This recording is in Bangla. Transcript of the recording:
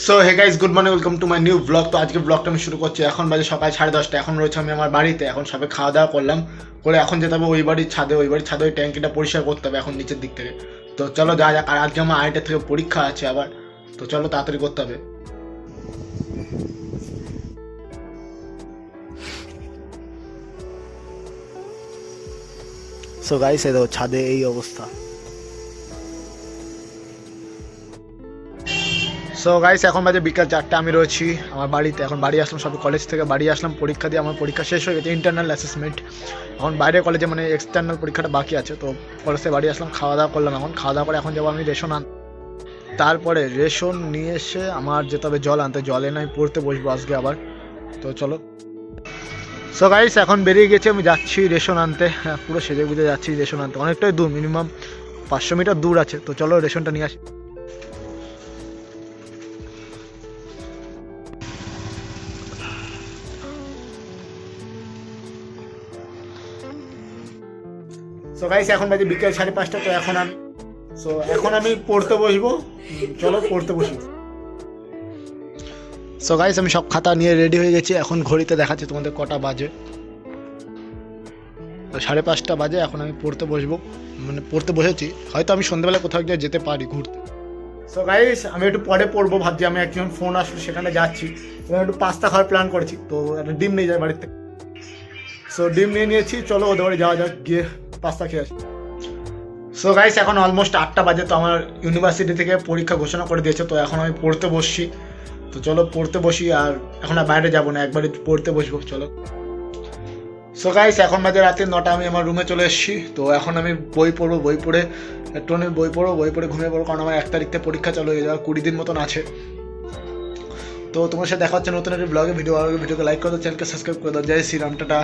So hey guys, good morning, welcome to my new blog. তো আজকে ব্লগটা আমি শুরু করছি। এখন বাজে সকাল 10:30। এখন রয়েছে আমি আমার বাড়িতে। এখন সবে খাওয়া দাওয়া করলাম, করে এখন যেতে হবে ওই বাড়ির ছাদে। ওই ট্যাঙ্কিটা পরিষ্কার করতে হবে এখন নিচের দিক থেকে। তো চলো যা যাক। আর আজকে আমার 8টা থেকে পরীক্ষা আছে আবার, তো চলো তাড়াতাড়ি করতে হবে। সো গাইস, এই দেখো ছাদে এই অবস্থা। সো গাইস, এখন বাজে বিকাল 4টা। আমি রয়েছি আমার বাড়িতে। এখন বাড়ি আসলাম, সব কলেজ থেকে বাড়ি আসলাম পরীক্ষা দিয়ে। আমার পরীক্ষা শেষ হয়ে গেছে, ইন্টারনাল অ্যাসেসমেন্ট। এখন বাইরে কলেজে মানে এক্সটার্নাল পরীক্ষাটা বাকি আছে। তো কলেজ থেকে বাড়ি আসলাম, খাওয়া দাওয়া করলাম। এখন খাওয়া দাওয়া করে এখন যাবো আমি রেশন আনতে। তারপরে রেশন নিয়ে এসে আমার যেতে হবে জল আনতে। জল এনে আমি পড়তে বসবো আজকে আবার। তো চলো। সো গাইস, এখন বেরিয়ে গেছি, আমি যাচ্ছি রেশন আনতে। হ্যাঁ, পুরো সেজে গুজে যাচ্ছি রেশন আনতে। অনেকটাই দূর, মিনিমাম 500 মিটার দূর আছে। তো চলো রেশনটা নিয়ে আসি। সো গাইস, এখন বাজে বিকেল 5:30। তো এখন আমি পড়তে বসবো। চলো পড়তে বসি। সো গাইস, আমি সব খাতা নিয়ে রেডি হয়ে গেছি। এখন ঘড়িতে দেখাচ্ছি তোমাদের কটা বাজে। তো 5:30 বাজে। এখন আমি পড়তে বসবো, মানে পড়তে বসেছি। হয়তো আমি সন্ধ্যাবেলা কোথাও গিয়ে যেতে পারি ঘুরতে। সো গাইস, আমি একটু পরে পড়বো ভাবছি। আমি একজন ফোন আসলো, সেখানে যাচ্ছি। এবার একটু পাস্তা খাওয়ার প্ল্যান করেছি। তো একটা ডিম নিয়ে যাই বাড়ির থেকে। সো ডিম নিয়ে নিয়েছি, চলো ওদের বাড়ি যাওয়া যাক, গিয়ে পাস্তা খেয়ে আসি। সো গাইস, এখন অলমোস্ট 8টা বাজে। তো আমার ইউনিভার্সিটি থেকে পরীক্ষা ঘোষণা করে দিয়েছে। তো এখন আমি পড়তে বসছি। তো চলো পড়তে বসি। আর এখন আর বাইরে যাবো না, একবারই পড়তে বসবো। চলো। সো গাইস, এখন বাজে রাতে 9টা। আমি আমার রুমে চলে এসেছি। তো এখন আমি বই পড়বো। বই পড়ে একটু বই পড়ে ঘুমিয়ে পড়বো। কারণ আমার 1 তারিখ থেকে পরীক্ষা চালু হয়ে যাওয়ার 20 দিন মতন আছে। তো তোমার সাথে দেখা হচ্ছে নতুন একটি ব্লগে। ভিডিওকে লাইক করে দাও, চ্যানেলকে সাবস্ক্রাইব করে দাও। জয় শ্রীরাম, টাটা।